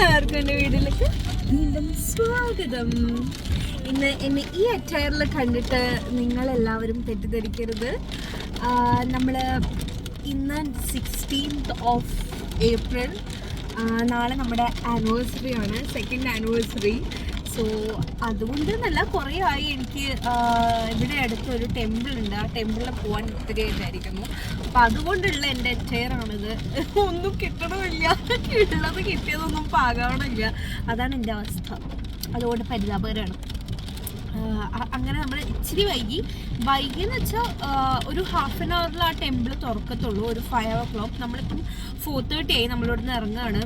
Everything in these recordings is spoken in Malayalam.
എല്ലാവർക്കും എൻ്റെ വീട്ടിലേക്ക് വീണ്ടും സ്വാഗതം. ഇന്ന് എന്നെ ഈ അറ്റയറിൽ കണ്ടിട്ട് നിങ്ങളെല്ലാവരും തെറ്റിദ്ധരിക്കരുത്. നമ്മൾ ഇന്ന് 16th ഓഫ് ഏപ്രിൽ, നാളെ നമ്മുടെ ആനിവേഴ്സറി ആണ്, സെക്കൻഡ് ആനിവേഴ്സറി. സോ അതുകൊണ്ട് നല്ല കുറേ ആയി എനിക്ക് ഇവിടെ അടുത്തൊരു ടെമ്പിൾ ഉണ്ട്, ആ ടെമ്പിളിൽ പോകാൻ ഒത്തിരി വിചാരിക്കുന്നു. അപ്പം അതുകൊണ്ടുള്ള എൻ്റെ അറ്റയറാണിത്. ഒന്നും കിട്ടണമില്ല, ഉള്ളത് കിട്ടിയതൊന്നും പാകാവണില്ല, അതാണ് എൻ്റെ അവസ്ഥ. അതുകൊണ്ട് പരിതാപകരമാണ്. അങ്ങനെ നമ്മൾ ഇച്ചിരി വൈകിയെന്ന് വെച്ചാൽ ഒരു ഹാഫ് ആൻ അവറിൽ ആ ടെമ്പിൾ തുറക്കത്തുള്ളൂ, ഒരു 5 o'clock. നമ്മളിപ്പം 4:30 ആയി നമ്മളിവിടെ നിന്ന് ഇറങ്ങുകയാണ്.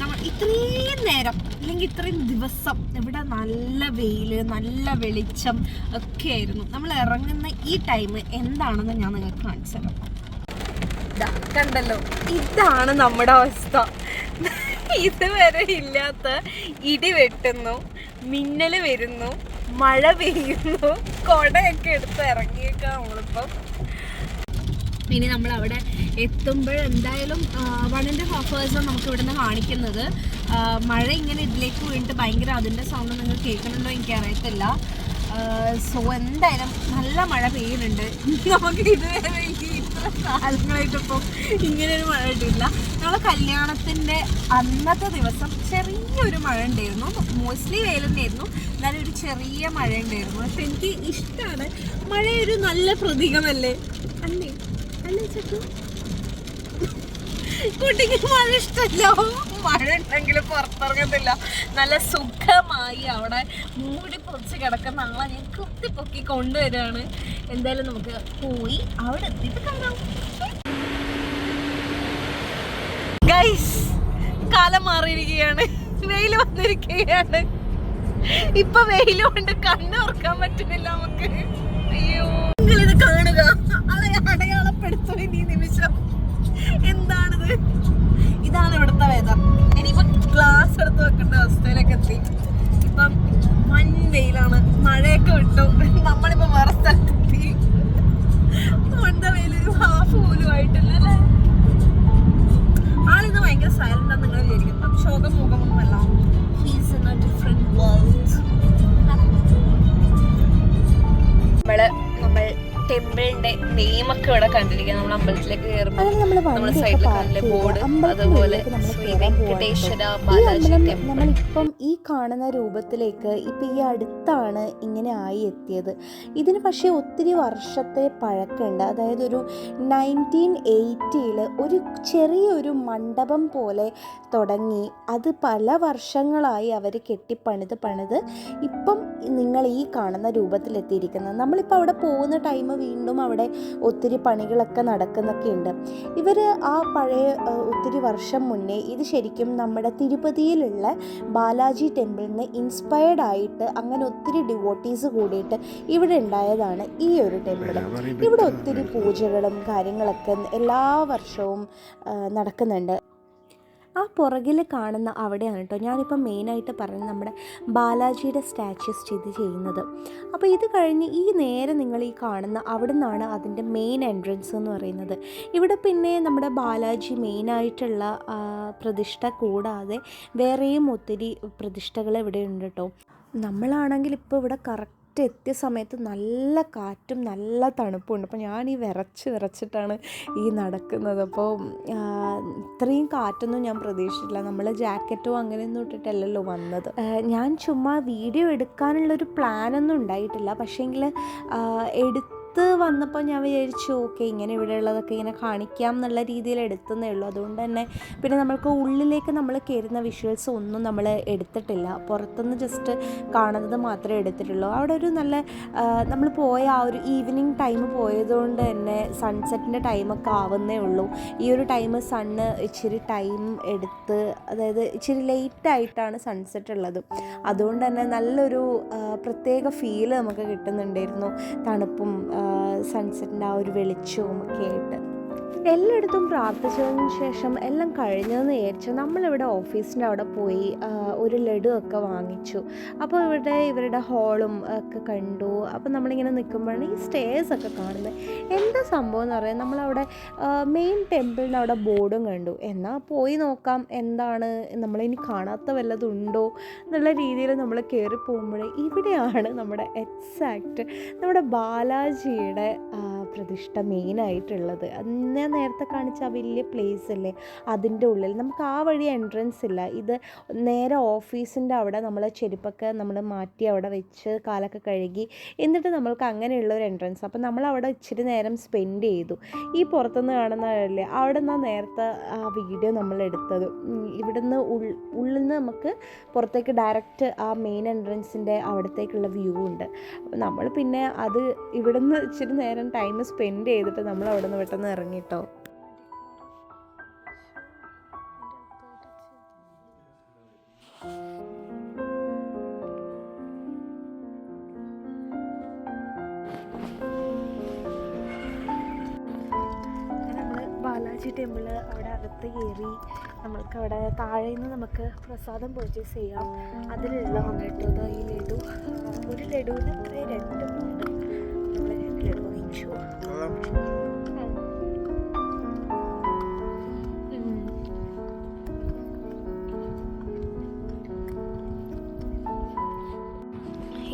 നമ്മൾ ഇത്രയും നേരം അല്ലെങ്കിൽ ഇത്രയും ദിവസം ഇവിടെ നല്ല വെയിൽ, നല്ല വെളിച്ചം ഒക്കെ ആയിരുന്നു. നമ്മൾ ഇറങ്ങുന്ന ഈ ടൈം എന്താണെന്ന് ഞാൻ നിങ്ങൾക്ക് കാണിച്ചു തരാം. കണ്ടല്ലോ, ഇതാണ് നമ്മുടെ അവസ്ഥ. ഇതുവരെ ഇല്ലാത്ത ഇടി വെട്ടുന്നു, മിന്നൽ വരുന്നു, മഴ പെയ്യുന്നു, കൊടയൊക്കെ എടുത്ത് ഇറങ്ങിയേക്കാം നമ്മളിപ്പം. ഇനി നമ്മളവിടെ എത്തുമ്പോഴെന്തായാലും 1.5 hours നമുക്ക് ഇവിടെ നിന്ന് കാണിക്കുന്നത്. മഴ ഇങ്ങനെ ഇതിലേക്ക് വീണിട്ട് ഭയങ്കര അതിൻ്റെ സൗണ്ട് നിങ്ങൾ കേൾക്കണുണ്ടോ എനിക്കറിയത്തില്ല. സോ എന്തായാലും നല്ല മഴ പെയ്യുന്നുണ്ട്. നമുക്ക് ഇതുവരെ ഇത്ര കാലങ്ങളായിട്ടിപ്പം ഇങ്ങനെയൊരു മഴ ഇട്ടില്ല. നമ്മളെ കല്യാണത്തിൻ്റെ അന്നത്തെ ദിവസം ചെറിയൊരു മഴ ഉണ്ടായിരുന്നു, മോസ്റ്റ്ലി വെയിൽ തന്നെയായിരുന്നു, എന്നാലും ഒരു ചെറിയ മഴ ഉണ്ടായിരുന്നു. പക്ഷെ എനിക്ക് ഇഷ്ടമാണ്, മഴയൊരു നല്ല പ്രതീകമല്ലേ, അല്ലേ അല്ലേ ചേട്ടു? കുട്ടിക്ക് മഴ ഇഷ്ടമല്ലോ. മഴ ഉണ്ടെങ്കിൽ പുറത്തിറങ്ങത്തില്ല. നല്ല സുഖമായി അവിടെ മൂടി പൊറിച്ച് കിടക്കുന്ന ആളെ ഞാൻ കുത്തിപ്പൊക്കി കൊണ്ടുവരികയാണ്. എന്തായാലും നമുക്ക് പോയി അവിടെ എത്തിയിട്ട് കാണാം. ഗൈസ്, കാലം മാറിയിരിക്കുകയാണ്, വെയിൽ വന്നിരിക്കുകയാണ്. ഇപ്പൊ വെയിൽ കൊണ്ട് കണ്ണ് തുറക്കാൻ പറ്റുന്നില്ല നമുക്ക്. അയ്യോ, നിങ്ങളിത് കാണുക, അടയാളപ്പെടുത്തും ഈ നിമിഷം. എന്താണിത്? ഇതാണ് ഇവിടുത്തെ വെതർ. ഇനിയിപ്പം ഗ്ലാസ് എടുത്ത് വെക്കേണ്ട അവസ്ഥയിലേക്ക് എത്തി. ഇപ്പം വൻ വെയിലാണ്, മഴയൊക്കെ വിട്ടു, നമ്മളിപ്പോ വേറെ സ്ഥലത്തെത്തി. ഇവിടുത്തെ വെയിൽ ഒരു ഹാഫ് പോലും ആയിട്ടില്ല അല്ലേ? ആളിന്ന് ഭയങ്കര സൈലന്റ് ആണെന്ന് നിങ്ങൾ വിചാരിക്കും. ശോകമുഖമൊന്നുമല്ല, he's in a different world. നമ്മൾ ടെമ്പിളിന്റെ നെയിമൊക്കെ ഇവിടെ കണ്ടിരിക്കുക. നമ്മൾ അമ്പലത്തിലേക്ക് കയറുമ്പോൾ നമ്മുടെ സൈഡിൽ കണ്ടില്ലേ ബോർഡ്, അതുപോലെ ശ്രീ വെങ്കടേശ്വര ബാലാജി ടെമ്പിൾ. നമ്മളിപ്പം ഈ കാണുന്ന രൂപത്തിലേക്ക് ഇപ്പം ഈ അടുത്താണ് ഇങ്ങനെ ആയി എത്തിയത്. ഇതിന് പക്ഷേ ഒത്തിരി വർഷത്തെ പഴക്കമുണ്ട്. അതായത് ഒരു 1980 ഒരു ചെറിയൊരു മണ്ഡപം പോലെ തുടങ്ങി, അത് പല വർഷങ്ങളായി അവർ കെട്ടിപ്പണിത് ഇപ്പം നിങ്ങൾ ഈ കാണുന്ന രൂപത്തിലെത്തിയിരിക്കുന്നത്. നമ്മളിപ്പോൾ അവിടെ പോകുന്ന ടൈം വീണ്ടും അവിടെ ഒത്തിരി പണികളൊക്കെ നടക്കുന്നൊക്കെ ഉണ്ട്. ഇവർ ആ പഴയ ഒത്തിരി വർഷം മുന്നേ ഇത് ശരിക്കും നമ്മുടെ തിരുപ്പതിയിലുള്ള ബാലാജി ടെമ്പിളിൽ നിന്ന് ഇൻസ്പയർഡ് ആയിട്ട് അങ്ങനെ ഒത്തിരി ഡിവോട്ടീസ് കൂടിയിട്ട് ഇവിടെ ഉണ്ടായതാണ് ഈ ഒരു ടെമ്പിൾ. ഇവിടെ ഒത്തിരി പൂജകളും കാര്യങ്ങളൊക്കെ എല്ലാ വർഷവും നടക്കുന്നുണ്ട്. ആ പുറകിൽ കാണുന്ന അവിടെയാണ് കേട്ടോ ഞാനിപ്പോൾ മെയിനായിട്ട് പറയുന്നത് നമ്മുടെ ബാലാജിയുടെ സ്റ്റാച്യു സ്ഥിതി ചെയ്യുന്നത്. അപ്പോൾ ഇത് കഴിഞ്ഞ് ഈ നേരെ നിങ്ങൾ ഈ കാണുന്ന അവിടെ നിന്നാണ് അതിൻ്റെ മെയിൻ എൻട്രൻസ് എന്ന് പറയുന്നത്. ഇവിടെ പിന്നെ നമ്മുടെ ബാലാജി മെയിനായിട്ടുള്ള പ്രതിഷ്ഠ കൂടാതെ വേറെയും ഒത്തിരി പ്രതിഷ്ഠകൾ ഇവിടെ ഉണ്ട് കേട്ടോ. നമ്മളാണെങ്കിൽ ഇപ്പോൾ ഇവിടെ കറക്റ്റ് എത്തിയ സമയത്ത് നല്ല കാറ്റും നല്ല തണുപ്പുണ്ട്. അപ്പോൾ ഞാൻ ഈ വിറച്ചിട്ടാണ് ഈ നടക്കുന്നത്. അപ്പോൾ ഇത്രയും കാറ്റൊന്നും ഞാൻ പ്രതീക്ഷിച്ചില്ല. നമ്മൾ ജാക്കറ്റോ അങ്ങനെയൊന്നും ഇട്ടിട്ടല്ലല്ലോ വന്നത്. ഞാൻ ചുമ്മാ വീഡിയോ എടുക്കാനുള്ളൊരു പ്ലാനൊന്നും ഉണ്ടായിട്ടില്ല. പക്ഷേങ്കിൽ വന്നപ്പോൾ ഞാൻ വിചാരിച്ചു ഓക്കെ ഇങ്ങനെ ഇവിടെ ഉള്ളതൊക്കെ ഇങ്ങനെ കാണിക്കാം എന്നുള്ള രീതിയിൽ എടുത്തതേ ഉള്ളൂ. അതുകൊണ്ട് തന്നെ പിന്നെ നമ്മൾക്ക് ഉള്ളിലേക്ക് നമ്മൾ കയറുന്ന വിഷ്വൽസ് ഒന്നും നമ്മൾ എടുത്തിട്ടില്ല. പുറത്തുനിന്ന് ജസ്റ്റ് കാണുന്നത് മാത്രമേ എടുത്തിട്ടുള്ളൂ. അവിടെ ഒരു നല്ല നമ്മൾ പോയ ആ ഒരു ഈവനിങ് ടൈം പോയതുകൊണ്ട് തന്നെ സൺസെറ്റിൻ്റെ ടൈമൊക്കെ ആവുന്നേ ഉള്ളൂ. ഈ ഒരു ടൈം സണ്ണ് ഇച്ചിരി ടൈം എടുത്ത്, അതായത് ഇച്ചിരി ലേറ്റായിട്ടാണ് സൺസെറ്റ് ഉള്ളത്. അതുകൊണ്ട് തന്നെ നല്ലൊരു പ്രത്യേക ഫീല് നമുക്ക് കിട്ടുന്നുണ്ടായിരുന്നു, തണുപ്പും സൺസെറ്റിൻ്റെ ആ ഒരു വെളിച്ചവും ഒക്കെ ആയിട്ട്. എല്ലായിടത്തും പ്രാർത്ഥിച്ചതിന് ശേഷം എല്ലാം കഴിഞ്ഞതെന്ന് വിചാരിച്ചു നമ്മളിവിടെ ഓഫീസിൻ്റെ അവിടെ പോയി ഒരു ലഡു ഒക്കെ വാങ്ങിച്ചു. അപ്പോൾ ഇവരുടെ ഹോളും ഒക്കെ കണ്ടു. അപ്പോൾ നമ്മളിങ്ങനെ നിൽക്കുമ്പോഴാണ് ഈ സ്റ്റേഴ്സ് ഒക്കെ കാണുന്നത്. എന്താ സംഭവം എന്ന് പറയാം, നമ്മളവിടെ മെയിൻ ടെമ്പിളിൻ്റെ അവിടെ ബോർഡും കണ്ടു. എന്നാൽ പോയി നോക്കാം എന്താണ് നമ്മളിനി കാണാത്ത വല്ലതും ഉണ്ടോ എന്നുള്ള രീതിയിൽ നമ്മൾ കയറി പോകുമ്പോഴേ ഇവിടെയാണ് നമ്മുടെ എക്സാക്റ്റ് നമ്മുടെ ബാലാജിയുടെ പ്രതിഷ്ഠ മെയിനായിട്ടുള്ളത്. ഞാൻ നേരത്തെ കാണിച്ച ആ വലിയ പ്ലേസ് അല്ലേ, അതിൻ്റെ ഉള്ളിൽ നമുക്ക് ആ വഴി എൻട്രൻസ് ഇല്ല. ഇത് നേരെ ഓഫീസിൻ്റെ അവിടെ നമ്മൾ ചെരുപ്പൊക്കെ നമ്മൾ മാറ്റി അവിടെ വെച്ച് കാലൊക്കെ കഴുകി എന്നിട്ട് നമ്മൾക്ക് അങ്ങനെയുള്ള ഒരു എൻട്രൻസ്. അപ്പം നമ്മളവിടെ ഇച്ചിരി നേരം സ്പെൻഡ് ചെയ്തു. ഈ പുറത്തുനിന്ന് കാണുന്നതല്ലേ അവിടെ നിന്നാണ് നേരത്തെ ആ വീഡിയോ നമ്മൾ എടുത്തത്. ഇവിടുന്ന് ഉള്ളിൽ നിന്ന് നമുക്ക് പുറത്തേക്ക് ഡയറക്റ്റ് ആ മെയിൻ എൻട്രൻസിൻ്റെ അവിടത്തേക്കുള്ള വ്യൂ ഉണ്ട്. അപ്പോൾ നമ്മൾ പിന്നെ അത് ഇവിടുന്ന് ഇച്ചിരി നേരം ടൈം സ്പെൻഡ് ചെയ്തിട്ട് നമ്മൾ അവിടെ നിന്ന് പെട്ടെന്ന് ഇറങ്ങിട്ടോ. ബാലാജി ടെമ്പിള് അവിടെ അകത്ത് കയറി നമ്മൾക്ക് അവിടെ താഴെ നിന്ന് നമുക്ക് പ്രസാദം പർച്ചേസ് ചെയ്യാം. അതിലുള്ളതാണ് കേട്ടോ ഈ ലഡു. ഒരു ലഡുവിന് അത്രയും 2 ഉണ്ട്. നമ്മൾ 2 ലഡു വാങ്ങിച്ചു.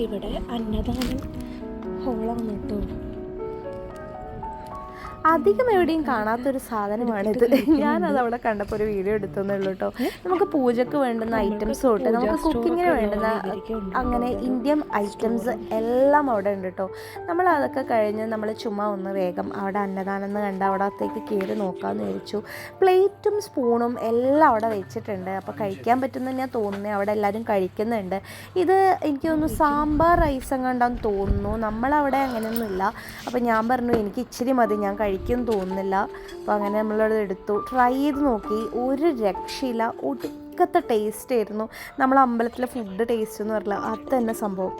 ഇവിടെ അന്നദാനം ഹോളാണ് കേട്ടോ. അധികം എവിടെയും കാണാത്തൊരു സാധനമാണിത്. ഞാനത് അവിടെ കണ്ടപ്പോൾ ഒരു വീഡിയോ എടുത്തതേ ഉള്ളൂ കേട്ടോ. നമുക്ക് പൂജയ്ക്ക് വേണ്ടുന്ന ഐറ്റംസ് തൊട്ട് നമുക്ക് കുക്കിങ്ങിന് വേണ്ടുന്ന അങ്ങനെ ഇന്ത്യൻ ഐറ്റംസ് എല്ലാം അവിടെ ഉണ്ട് കേട്ടോ. നമ്മൾ അതൊക്കെ കഴിഞ്ഞ് നമ്മൾ ചുമ്മാ ഒന്ന് വേഗം അവിടെ അന്നദാനം എന്ന് കണ്ട് അവിടത്തേക്ക് കയറി നോക്കാമെന്ന് വിചാരിച്ചു. പ്ലേറ്റും സ്പൂണും എല്ലാം അവിടെ വെച്ചിട്ടുണ്ട്. അപ്പോൾ കഴിക്കാൻ പറ്റുമെന്ന് ഞാൻ തോന്നുന്നത്. അവിടെ എല്ലാവരും കഴിക്കുന്നുണ്ട്. ഇത് എനിക്ക് തോന്നുന്നു സാമ്പാർ റൈസ് എങ്ങാണ്ടാന്ന് തോന്നുന്നു. നമ്മളവിടെ അങ്ങനെയൊന്നുമില്ല. അപ്പോൾ ഞാൻ പറഞ്ഞു എനിക്ക് ഇച്ചിരി മതി, ഞാൻ കഴിക്കും തോന്നുന്നില്ല. അപ്പോൾ അങ്ങനെ നമ്മളത് എടുത്തു, ട്രൈ ചെയ്ത് നോക്കി. ഒരു രക്ഷയില്ല, ഒടുക്കത്തെ ടേസ്റ്റ് ആയിരുന്നു. നമ്മൾ അമ്പലത്തിലെ ഫുഡ് ടേസ്റ്റ് എന്ന് പറഞ്ഞില്ല, അത് തന്നെ സംഭവം.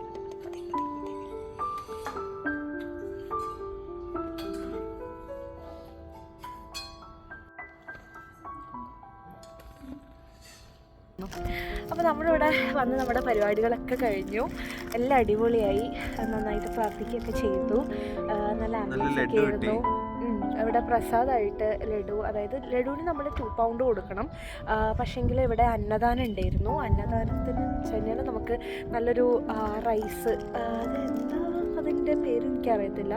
അപ്പോൾ നമ്മളിവിടെ വന്ന് നമ്മുടെ പരിപാടികളൊക്കെ കഴിഞ്ഞു. എല്ലാം അടിപൊളിയായി. നന്നായിട്ട് പ്രാർത്ഥിക്കുകയൊക്കെ ചെയ്തു. നല്ല ആംബിയൻസൊക്കെ ആയിരുന്നു. ഇവിടെ പ്രസാദമായിട്ട് ലഡു, അതായത് ലഡുവിന് നമ്മൾ 2 പൗണ്ട് കൊടുക്കണം. പക്ഷേങ്കിൽ ഇവിടെ അന്നദാനം ഉണ്ടായിരുന്നു. അന്നദാനത്തിന് വെച്ചാൽ നമുക്ക് നല്ലൊരു റൈസ്, അതെന്താ അതിൻ്റെ പേര് എനിക്കറിയത്തില്ല,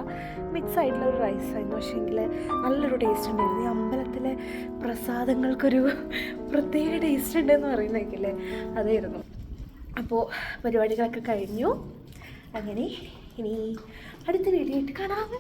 മിക്സ് ആയിട്ടുള്ള ഒരു റൈസായിരുന്നു. പക്ഷേങ്കിൽ നല്ലൊരു ടേസ്റ്റ് ഉണ്ടായിരുന്നു. ഈ അമ്പലത്തിലെ പ്രസാദങ്ങൾക്കൊരു പ്രത്യേക ടേസ്റ്റ് ഉണ്ടെന്ന് പറയുന്നേക്കില്ലേ, അതായിരുന്നു. അപ്പോൾ പരിപാടികളൊക്കെ കഴിഞ്ഞു. അങ്ങനെ ഇനി അടുത്ത വീഡിയോ ആയിട്ട് കാണാം.